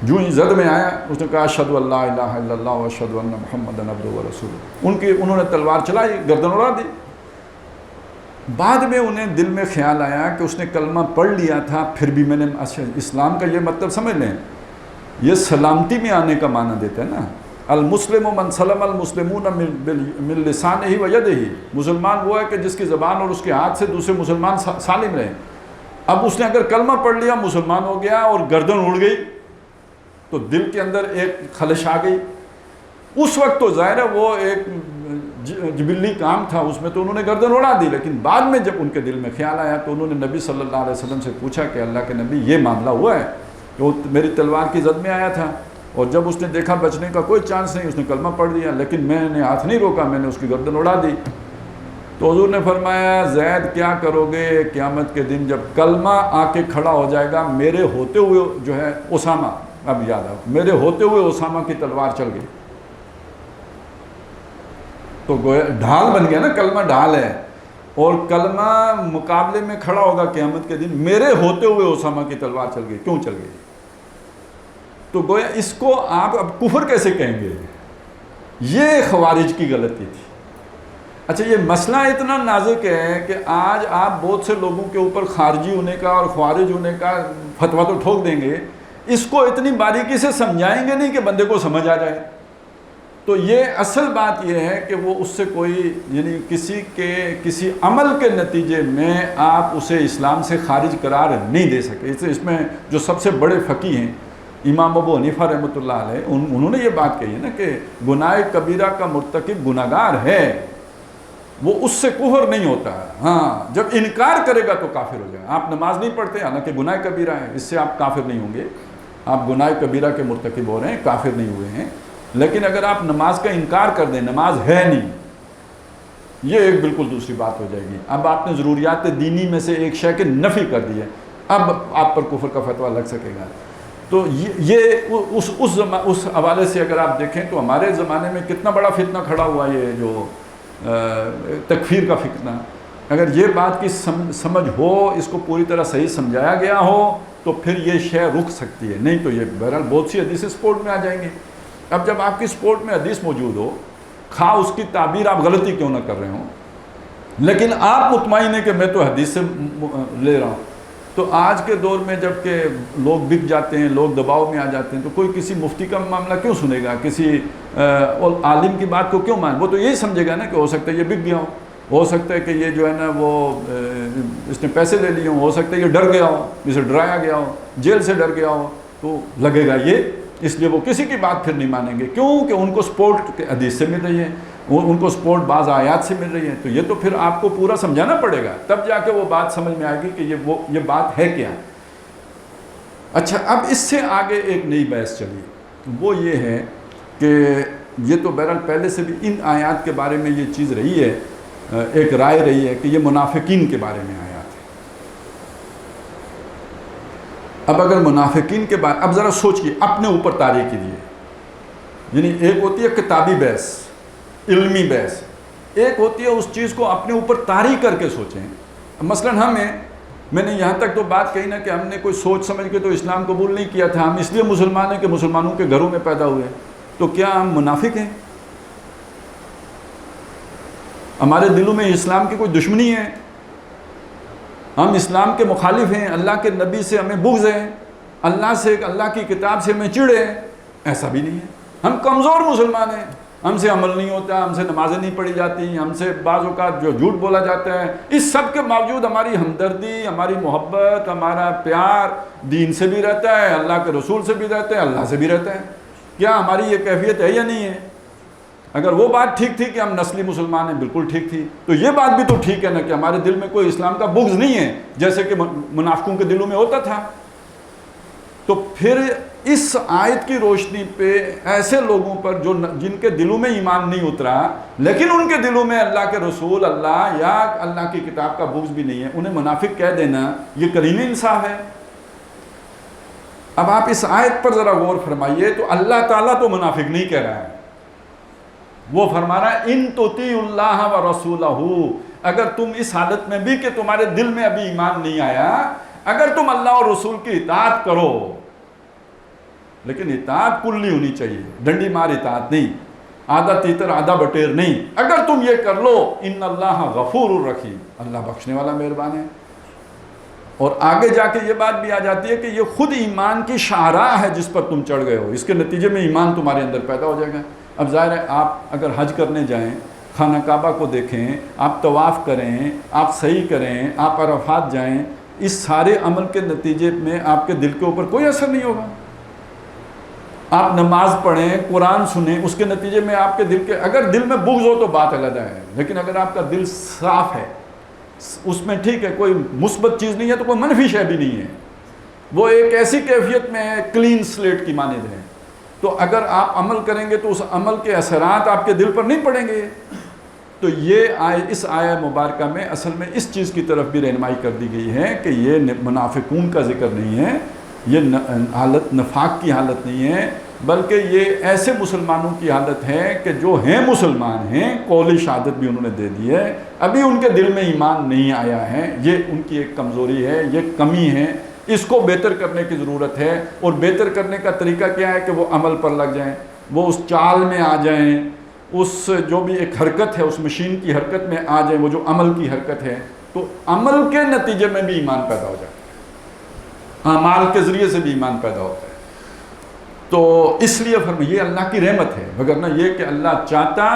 جو ہی زد میں آیا اس نے کہا اشہدو ان لا الہ الا اللہ و اشہدو ان محمد عبدہ و رسولہ۔ انہوں نے تلوار چلائی، گردن اڑا دی۔ بعد میں انہیں دل میں خیال آیا کہ اس نے کلمہ پڑھ لیا تھا، پھر بھی میں نے اسلام کا یہ مطلب سمجھ لیں، یہ سلامتی میں آنے کا معنی دیتا ہے نا۔ المسلم من سلم المسلمون من لسانہ و یدہ، مسلمان وہ ہے کہ جس کی زبان اور اس کے ہاتھ سے دوسرے مسلمان سالم رہیں۔ اب اس نے اگر کلمہ پڑھ لیا، مسلمان ہو گیا اور گردن اڑ گئی تو دل کے اندر ایک خلش آ گئی۔ اس وقت تو ظاہر ہے وہ ایک جبلی کام تھا، اس میں تو انہوں نے گردن اڑا دی، لیکن بعد میں جب ان کے دل میں خیال آیا تو انہوں نے نبی صلی اللہ علیہ وسلم سے پوچھا کہ اللہ کے نبی یہ معاملہ ہوا ہے کہ وہ میری تلوار کی زد میں آیا تھا، اور جب اس نے دیکھا بچنے کا کوئی چانس نہیں، اس نے کلمہ پڑھ دیا، لیکن میں نے ہاتھ نہیں روکا، میں نے اس کی گردن اڑا دی۔ تو حضور نے فرمایا زید کیا کرو گے قیامت کے دن جب کلمہ آ کے کھڑا ہو جائے گا، میرے ہوتے ہوئے جو ہے اسامہ، اب یاد آؤ، میرے ہوتے ہوئے اسامہ کی تلوار چل گئی۔ تو گویا ڈھال بن گیا نا، کلمہ ڈھال ہے، اور کلمہ مقابلے میں کھڑا ہوگا قیامت کے دن، میرے ہوتے ہوئے اسامہ کی تلوار چل گئی، کیوں چل گئی؟ تو گویا اس کو آپ اب کفر کیسے کہیں گے؟ یہ خوارج کی غلطی تھی۔ اچھا، یہ مسئلہ اتنا نازک ہے کہ آج آپ بہت سے لوگوں کے اوپر خارجی ہونے کا اور خوارج ہونے کا فتویٰ تو ٹھوک دیں گے، اس کو اتنی باریکی سے سمجھائیں گے نہیں کہ بندے کو سمجھ آ جائے۔ تو یہ اصل بات یہ ہے کہ وہ اس سے کوئی، یعنی کسی عمل کے نتیجے میں آپ اسے اسلام سے خارج قرار نہیں دے سکے۔ اس میں جو سب سے بڑے فقیہ ہیں امام ابو حنیفہ رحمۃ اللہ علیہ، انہوں نے یہ بات کہی ہے نا کہ گناہ کبیرہ کا مرتکب گناہگار ہے، وہ اس سے کفر نہیں ہوتا ہے، ہاں جب انکار کرے گا تو کافر ہو جائے گا۔ آپ نماز نہیں پڑھتے حالانکہ گناہ کبیرہ ہے، اس سے آپ کافر نہیں ہوں گے، آپ گناہ کبیرہ کے مرتکب ہو رہے ہیں، کافر نہیں ہوئے ہیں۔ لیکن اگر آپ نماز کا انکار کر دیں، نماز ہے نہیں، یہ ایک بالکل دوسری بات ہو جائے گی۔ اب آپ نے ضروریات دینی میں سے ایک شے کی نفی کر دی ہے، اب آپ پر کفر کا فتویٰ لگ سکے گا۔ تو یہ اس حوالے سے اگر آپ دیکھیں تو ہمارے زمانے میں کتنا بڑا فتنہ کھڑا ہوا، یہ جو تکفیر کا فتنہ، اگر یہ بات کی سمجھ ہو، اس کو پوری طرح صحیح سمجھایا گیا ہو تو پھر یہ شے رک سکتی ہے، نہیں تو یہ بہرحال بہت سی حدیثیں سپورٹ میں آ جائیں گی۔ اب جب آپ کی سپورٹ میں حدیث موجود ہو، خواہ اس کی تعبیر آپ غلطی کیوں نہ کر رہے ہوں، لیکن آپ مطمئن ہیں کہ میں تو حدیث سے لے رہا ہوں، تو آج کے دور میں جب کہ لوگ بک جاتے ہیں، لوگ دباؤ میں آ جاتے ہیں، تو کوئی کسی مفتی کا معاملہ کیوں سنے گا، کسی عالم کی بات کو کیوں مان؟ وہ تو یہی سمجھے گا نا کہ ہو سکتا ہے یہ بک گیا ہو سکتا ہے کہ یہ جو ہے نا وہ اس نے پیسے لے لیے ہو سکتا ہے یہ ڈر گیا ہو، اسے ڈرایا گیا ہو، جیل سے ڈر گیا ہو، تو لگے گا یہ، اس لیے وہ کسی کی بات پھر نہیں مانیں گے، کیونکہ ان کو سپورٹ حدیث سے مل رہی ہے، ان کو سپورٹ بعض آیات سے مل رہی ہے۔ تو یہ تو پھر آپ کو پورا سمجھانا پڑے گا، تب جا کے وہ بات سمجھ میں آئے گی کہ یہ بات ہے کیا۔ اچھا، اب اس سے آگے ایک نئی بحث چلی، وہ یہ ہے کہ یہ تو بہرحال پہلے سے بھی ان آیات کے بارے میں یہ چیز رہی ہے، ایک رائے رہی ہے کہ یہ منافقین کے بارے میں آیات ہے۔ اب اگر منافقین کے بارے، اب ذرا سوچئے اپنے اوپر تاریخ کیجیے، یعنی ایک ہوتی ہے کتابی بحث، علمی بحث، ایک ہوتی ہے اس چیز کو اپنے اوپر طاری کر کے سوچیں۔ مثلا میں نے یہاں تک تو بات کہی نا کہ ہم نے کوئی سوچ سمجھ کے تو اسلام قبول نہیں کیا تھا، ہم اس لیے مسلمان ہیں کہ مسلمانوں کے گھروں میں پیدا ہوئے، تو کیا ہم منافق ہیں؟ ہمارے دلوں میں اسلام کی کوئی دشمنی ہے؟ ہم اسلام کے مخالف ہیں، اللہ کے نبی سے ہمیں بغض ہے، اللہ سے، اللہ کی کتاب سے ہمیں چڑ ہے؟ ایسا بھی نہیں ہے، ہم کمزور مسلمان ہیں، ہم سے عمل نہیں ہوتا، ہم سے نمازیں نہیں پڑھی جاتی، ہم سے بعض اوقات جو جھوٹ بولا جاتا ہے، اس سب کے باوجود ہماری ہمدردی، ہماری محبت، ہمارا پیار دین سے بھی رہتا ہے، اللہ کے رسول سے بھی رہتا ہے، اللہ سے بھی رہتا ہے۔ کیا ہماری یہ کیفیت ہے یا نہیں ہے؟ اگر وہ بات ٹھیک تھی کہ ہم نسلی مسلمان ہیں، بالکل ٹھیک تھی، تو یہ بات بھی تو ٹھیک ہے نا کہ ہمارے دل میں کوئی اسلام کا بغض نہیں ہے جیسے کہ منافقوں کے دلوں میں ہوتا تھا۔ تو پھر اس آیت کی روشنی پہ ایسے لوگوں پر جن کے دلوں میں ایمان نہیں اترا لیکن ان کے دلوں میں اللہ کے رسول، اللہ یا اللہ کی کتاب کا بغض بھی نہیں ہے، انہیں منافق کہہ دینا یہ کریم انصاف ہے۔ اب آپ اس آیت پر ذرا غور فرمائیے، تو اللہ تعالیٰ تو منافق نہیں کہہ رہا ہے، وہ فرما رہا ہے ان تطیعوا اللہ و رسولہ، اگر تم اس حالت میں بھی کہ تمہارے دل میں ابھی ایمان نہیں آیا، اگر تم اللہ اور رسول کی اطاعت کرو، لیکن اطاعت کلی ہونی چاہیے، ڈنڈی مار اطاعت نہیں، آدھا تیتر آدھا بٹیر نہیں، اگر تم یہ کر لو ان اللہ غفور الرحیم، اللہ بخشنے والا مہربان ہے۔ اور آگے جا کے یہ بات بھی آ جاتی ہے کہ یہ خود ایمان کی شاہراہ ہے جس پر تم چڑھ گئے ہو، اس کے نتیجے میں ایمان تمہارے اندر پیدا ہو جائے گا۔ اب ظاہر ہے آپ اگر حج کرنے جائیں، خانہ کعبہ کو دیکھیں، آپ طواف کریں، آپ سعی کریں، آپ عرفات جائیں، اس سارے عمل کے نتیجے میں آپ کے دل کے اوپر کوئی اثر نہیں ہوگا۔ آپ نماز پڑھیں، قرآن سنیں، اس کے نتیجے میں آپ کے دل کے اگر دل میں بغض ہو تو بات علیحدہ ہے، لیکن اگر آپ کا دل صاف ہے، اس میں ٹھیک ہے کوئی مثبت چیز نہیں ہے تو کوئی منفی شے بھی نہیں ہے، وہ ایک ایسی کیفیت میں ہے کلین سلیٹ کی مانند ہے، تو اگر آپ عمل کریں گے تو اس عمل کے اثرات آپ کے دل پر نہیں پڑیں گے۔ تو یہ اس آیہ مبارکہ میں اصل میں اس چیز کی طرف بھی رہنمائی کر دی گئی ہے کہ یہ منافقون کا ذکر نہیں ہے، یہ حالت نفاق کی حالت نہیں ہے، بلکہ یہ ایسے مسلمانوں کی حالت ہے کہ جو ہیں مسلمان ہیں، قول شہادت بھی انہوں نے دے دی ہے، ابھی ان کے دل میں ایمان نہیں آیا ہے، یہ ان کی ایک کمزوری ہے، یہ کمی ہے، اس کو بہتر کرنے کی ضرورت ہے۔ اور بہتر کرنے کا طریقہ کیا ہے کہ وہ عمل پر لگ جائیں، وہ اس چال میں آ جائیں، اس جو بھی ایک حرکت ہے اس مشین کی حرکت میں آ جائیں، وہ جو عمل کی حرکت ہے، تو عمل کے نتیجے میں بھی ایمان پیدا ہو جاتا ہے، اعمال کے ذریعے سے بھی ایمان پیدا ہوتا ہے۔ تو اس لیے یہ اللہ کی رحمت ہے، وگرنہ یہ کہ اللہ چاہتا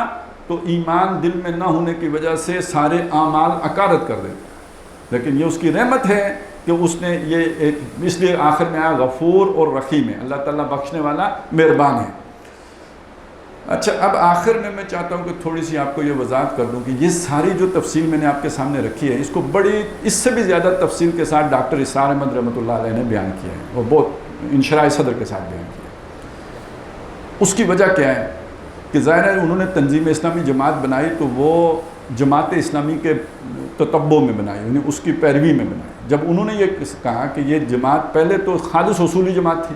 تو ایمان دل میں نہ ہونے کی وجہ سے سارے اعمال اکارت کر دیتے، لیکن یہ اس کی رحمت ہے کہ اس نے یہ ایک، اس لیے آخر میں آیا غفور اور رحیم ہے، اللہ تعالیٰ بخشنے والا مہربان ہے۔ اچھا، اب آخر میں چاہتا ہوں کہ تھوڑی سی آپ کو یہ وضاحت کر دوں کہ یہ ساری جو تفصیل میں نے آپ کے سامنے رکھی ہے، اس کو بڑی اس سے بھی زیادہ تفصیل کے ساتھ ڈاکٹر اسرار احمد رحمۃ اللہ علیہ نے بیان کیا ہے، وہ بہت انشراح صدر کے ساتھ بیان کیا ہے۔ اس کی وجہ کیا ہے کہ ظاہر ہے انہوں نے تنظیم اسلامی جماعت بنائی تو وہ جماعت اسلامی کے تتبع میں بنائی، انہیں اس کی پیروی میں بنائی۔ جب انہوں نے یہ کہا کہ یہ جماعت پہلے تو خالص اصولی جماعت تھی،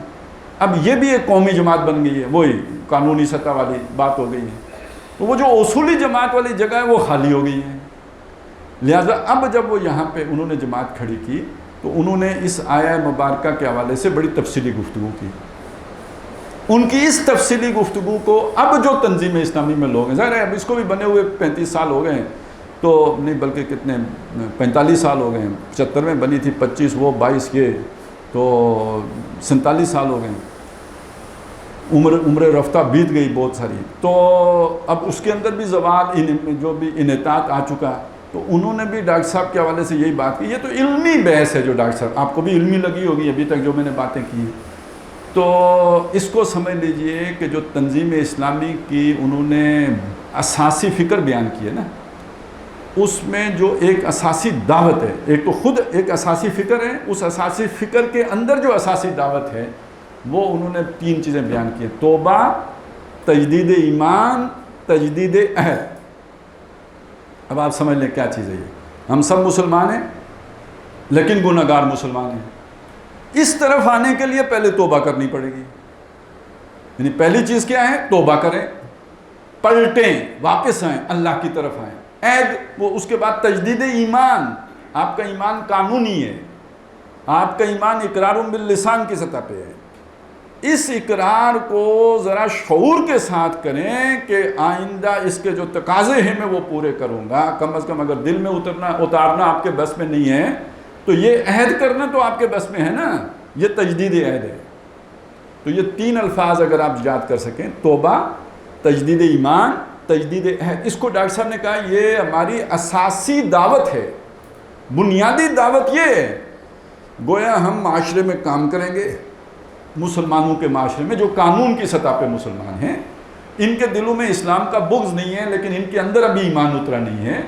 اب یہ بھی ایک قومی جماعت بن گئی ہے، وہی قانونی سطح والی بات ہو گئی ہے، تو وہ جو اصولی جماعت والی جگہ ہے وہ خالی ہو گئی ہے۔ لہٰذا اب جب وہ یہاں پہ انہوں نے جماعت کھڑی کی تو انہوں نے اس آیہ مبارکہ کے حوالے سے بڑی تفصیلی گفتگو کی۔ ان کی اس تفصیلی گفتگو کو اب جو تنظیم اسلامی میں لوگ ہیں، ظاہر ہے اب اس کو بھی بنے ہوئے 35 سال ہو گئے ہیں، تو نہیں بلکہ کتنے 45 سال ہو گئے ہیں، 75 میں بنی تھی، 25 وہ 22 یہ، تو 47 سال ہو گئے ہیں، عمر رفتہ بیت گئی بہت ساری، تو اب اس کے اندر بھی زوال جو بھی انحطاط آ چکا، تو انہوں نے بھی ڈاکٹر صاحب کے حوالے سے یہی بات کی۔ یہ تو علمی بحث ہے جو ڈاکٹر صاحب آپ کو بھی علمی لگی ہوگی ابھی تک جو میں نے باتیں کی ہیں، تو اس کو سمجھ لیجئے کہ جو تنظیم اسلامی کی انہوں نے اساسی فکر بیان کی ہے نا، اس میں جو ایک اساسی دعوت ہے، ایک تو خود ایک اساسی فکر ہے، اس اساسی فکر کے اندر جو اساسی دعوت ہے وہ انہوں نے 3 چیزیں بیان کی ہیں: توبہ، تجدید ایمان، تجدید عہد۔ اب آپ سمجھ لیں کیا چیز ہے یہ۔ ہم سب مسلمان ہیں لیکن گناہگار مسلمان ہیں، اس طرف آنے کے لیے پہلے توبہ کرنی پڑے گی، یعنی پہلی چیز کیا ہے؟ توبہ کریں، پلٹیں، واپس آئیں، اللہ کی طرف آئیں۔ عہد، وہ اس کے بعد تجدید ایمان، آپ کا ایمان قانونی ہے، آپ کا ایمان اقرار باللسان کی سطح پہ ہے، اس اقرار کو ذرا شعور کے ساتھ کریں کہ آئندہ اس کے جو تقاضے ہیں میں وہ پورے کروں گا، کم از کم اگر دل میں اتارنا آپ کے بس میں نہیں ہے تو یہ عہد کرنا تو آپ کے بس میں ہے نا، یہ تجدید عہد ہے۔ تو یہ 3 الفاظ اگر آپ یاد کر سکیں، توبہ، تجدید ایمان، تجدید عہد، اس کو ڈاکٹر صاحب نے کہا یہ ہماری اساسی دعوت ہے، بنیادی دعوت یہ ہے۔ گویا ہم معاشرے میں کام کریں گے، مسلمانوں کے معاشرے میں جو قانون کی سطح پہ مسلمان ہیں، ان کے دلوں میں اسلام کا بغض نہیں ہے لیکن ان کے اندر ابھی ایمان اترا نہیں ہے،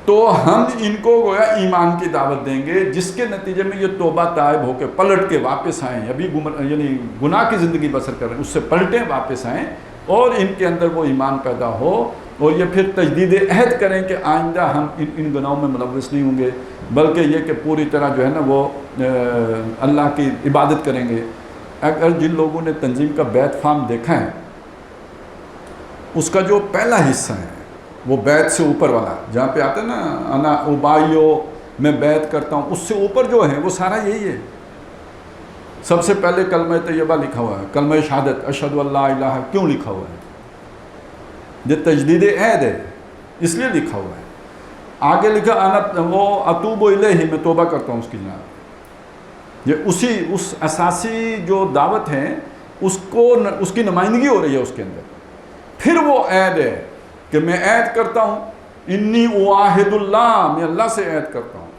تو ہم ان کو گویا ایمان کی دعوت دیں گے، جس کے نتیجے میں یہ توبہ تائب ہو کے پلٹ کے واپس آئیں، ابھی یعنی گناہ کی زندگی بسر کر رہے ہیں، اس سے پلٹیں، واپس آئیں اور ان کے اندر وہ ایمان پیدا ہو، اور یہ پھر تجدید عہد کریں کہ آئندہ ہم ان گناہوں میں ملوث نہیں ہوں گے، بلکہ یہ کہ پوری طرح جو ہے نا وہ اللہ کی عبادت کریں گے۔ اگر جن لوگوں نے تنظیم کا بیت فارم دیکھا ہے، اس کا جو پہلا حصہ ہے وہ بیت سے اوپر والا، جہاں پہ آتا ہے نا انا ابائیو، میں بیت کرتا ہوں، اس سے اوپر جو ہے وہ سارا یہی ہے۔ سب سے پہلے کلمہ طیبہ لکھا ہوا ہے، کلمہ شہادت اشہد ان لا الہ، کیوں لکھا ہوا ہے؟ یہ تجدید عہد ہے، اس لیے لکھا ہوا ہے۔ آگے لکھا انا وہ اتوب الیہ، میں توبہ کرتا ہوں اس کی جناب۔ یہ اس اساسی جو دعوت ہے اس کی نمائندگی ہو رہی ہے اس کے اندر۔ پھر وہ عہد ہے کہ میں عہد کرتا ہوں، انی اعاہد اللہ، میں اللہ سے عہد کرتا ہوں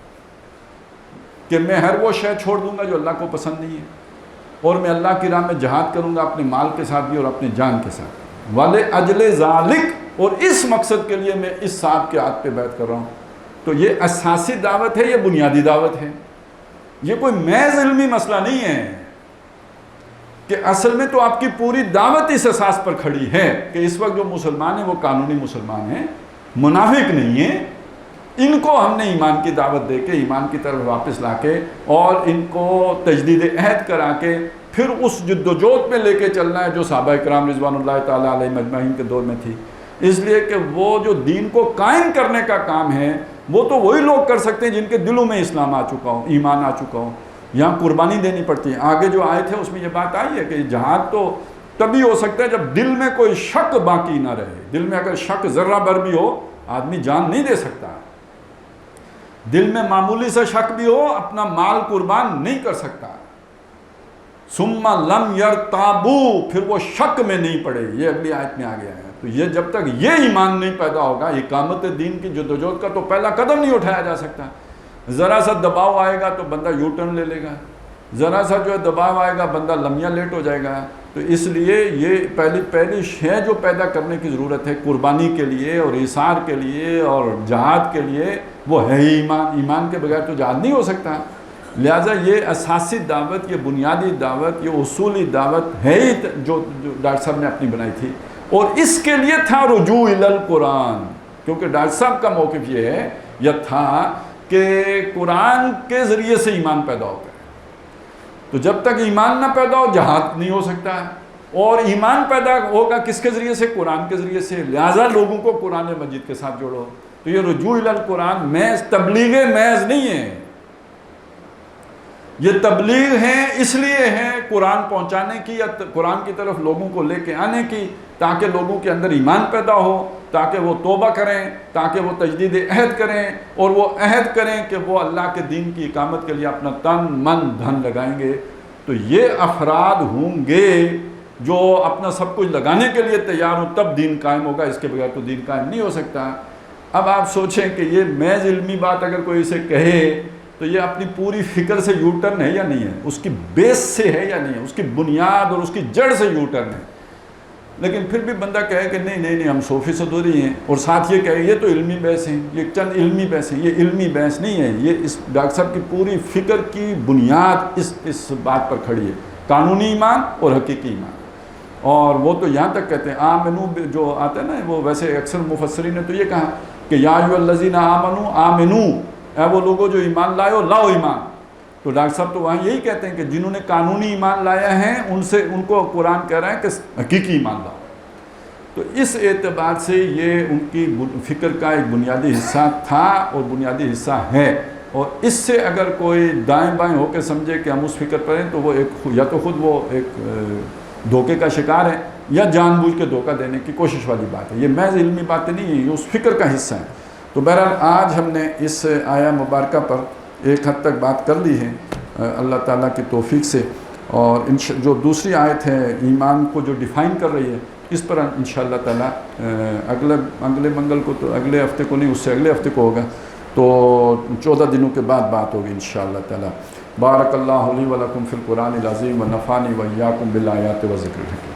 کہ میں ہر وہ شے چھوڑ دوں گا جو اللہ کو پسند نہیں ہے، اور میں اللہ کی راہ میں جہاد کروں گا اپنے مال کے ساتھ بھی اور اپنی جان کے ساتھ۔ والے اجل ذالک، اور اس مقصد کے لیے میں اس صاحب کے ہاتھ پہ بیعت کر رہا ہوں۔ تو یہ اساسی دعوت ہے، یہ بنیادی دعوت ہے، یہ کوئی محض علمی مسئلہ نہیں ہے کہ اصل میں تو آپ کی پوری دعوت اس اساس پر کھڑی ہے کہ اس وقت جو مسلمان ہیں وہ قانونی مسلمان ہیں، منافق نہیں ہیں، ان کو ہم نے ایمان کی دعوت دے کے ایمان کی طرف واپس لا کے اور ان کو تجدید عہد کرا کے پھر اس جد و جہد میں لے کے چلنا ہے جو صحابہ کرام رضوان اللہ تعالیٰ علیہ مجمعین کے دور میں تھی۔ اس لیے کہ وہ جو دین کو قائم کرنے کا کام ہے وہ تو وہی لوگ کر سکتے ہیں جن کے دلوں میں اسلام آ چکا ہو، ایمان آ چکا ہو۔ یہاں قربانی دینی پڑتی ہے۔ آگے جو آئے تھے اس میں یہ بات آئی ہے کہ جہاد تو تبھی ہو سکتا ہے جب دل میں کوئی شک باقی نہ رہے۔ دل میں اگر شک ذرہ بھر بھی ہو آدمی جان نہیں دے سکتا، دل میں معمولی سا شک بھی ہو اپنا مال قربان نہیں کر سکتا۔ ثم لم یرتابوا، پھر وہ شک میں نہیں پڑے، یہ اگلی آیت میں آ گیا ہے۔ تو یہ جب تک یہ ایمان نہیں پیدا ہوگا، اقامت دین کی جدوجہد کا تو پہلا قدم نہیں اٹھایا جا سکتا۔ ذرا سا دباؤ آئے گا تو بندہ یو ٹرن لے لے گا، ذرا سا جو ہے دباؤ آئے گا بندہ لمحہ لیٹ ہو جائے گا۔ تو اس لیے یہ پہلی شے جو پیدا کرنے کی ضرورت ہے قربانی کے لیے اور ایثار کے لیے اور جہاد کے لیے، وہ ہے ہی ایمان۔ ایمان کے بغیر تو جہاد نہیں ہو سکتا۔ لہٰذا یہ اساسی دعوت، یہ بنیادی دعوت، یہ اصولی دعوت ہے ہی جو ڈاکٹر صاحب نے اپنی بنائی تھی، اور اس کے لیے تھا رجوع الی القرآن، کیونکہ ڈاکٹر صاحب کا موقف یہ ہے یا تھا کہ قرآن کے ذریعے سے ایمان پیدا ہوتا ہے۔ تو جب تک ایمان نہ پیدا ہو جہاد نہیں ہو سکتا، اور ایمان پیدا ہوگا کس کے ذریعے سے؟ قرآن کے ذریعے سے۔ لہٰذا لوگوں کو قرآن مجید کے ساتھ جوڑو۔ تو یہ رجوع الی القرآن محض تبلیغ محض نہیں ہے، یہ تبلیغ ہے اس لیے ہے قرآن پہنچانے کی یا قرآن کی طرف لوگوں کو لے کے آنے کی، تاکہ لوگوں کے اندر ایمان پیدا ہو، تاکہ وہ توبہ کریں، تاکہ وہ تجدید عہد کریں، اور وہ عہد کریں کہ وہ اللہ کے دین کی اقامت کے لیے اپنا تن من دھن لگائیں گے۔ تو یہ افراد ہوں گے جو اپنا سب کچھ لگانے کے لیے تیار ہوں، تب دین قائم ہوگا، اس کے بغیر تو دین قائم نہیں ہو سکتا۔ اب آپ سوچیں کہ یہ محض علمی بات اگر کوئی اسے کہے تو یہ اپنی پوری فکر سے یو ٹرن ہے یا نہیں ہے، اس کی بیس سے ہے یا نہیں ہے، اس کی بنیاد اور اس کی جڑ سے یو ٹرن ہے۔ لیکن پھر بھی بندہ کہے کہ نہیں ہم 100% ہو رہی ہیں، اور ساتھ یہ کہے یہ تو علمی بحث ہیں، یہ چند علمی بحث ہیں۔ یہ علمی بحث نہیں ہے، یہ اس ڈاکٹر صاحب کی پوری فکر کی بنیاد اس بات پر کھڑی ہے، قانونی ایمان اور حقیقی ایمان۔ اور وہ تو یہاں تک کہتے ہیں آمنو جو آتا ہے نا، وہ ویسے اکثر مفسرین نے تو یہ کہا کہ یا ایھا الذین آمنو آمنو، اے وہ لوگوں جو ایمان لائے ہو لاؤ ایمان۔ تو ڈاکٹر صاحب تو وہاں یہی کہتے ہیں کہ جنہوں نے قانونی ایمان لایا ہے ان کو قرآن کہہ رہا ہے کہ حقیقی ایمان لاؤ۔ تو اس اعتبار سے یہ ان کی فکر کا ایک بنیادی حصہ تھا اور بنیادی حصہ ہے، اور اس سے اگر کوئی دائیں بائیں ہو کے سمجھے کہ ہم اس فکر پر ہیں تو وہ یا تو خود وہ ایک دھوکے کا شکار ہے یا جان بوجھ کے دھوکہ دینے کی کوشش والی بات ہے۔ یہ محض علمی باتیں نہیں ہیں، یہ اس فکر کا حصہ ہے۔ تو بہرحال آج ہم نے اس آیہ مبارکہ پر ایک حد تک بات کر لی ہے اللہ تعالیٰ کی توفیق سے، اور جو دوسری آیت ہے ایمان کو جو ڈیفائن کر رہی ہے، اس پر انشاءاللہ تعالیٰ اگلے منگل کو، تو اگلے ہفتے کو نہیں، اس سے اگلے ہفتے کو ہوگا، تو 14 دنوں کے بعد بات ہوگی انشاءاللہ تعالیٰ۔ بارک اللہ لی و لکم فی القرآن العظیم و نفعنی و ایاکم بالآیات و ذکر الحکیم۔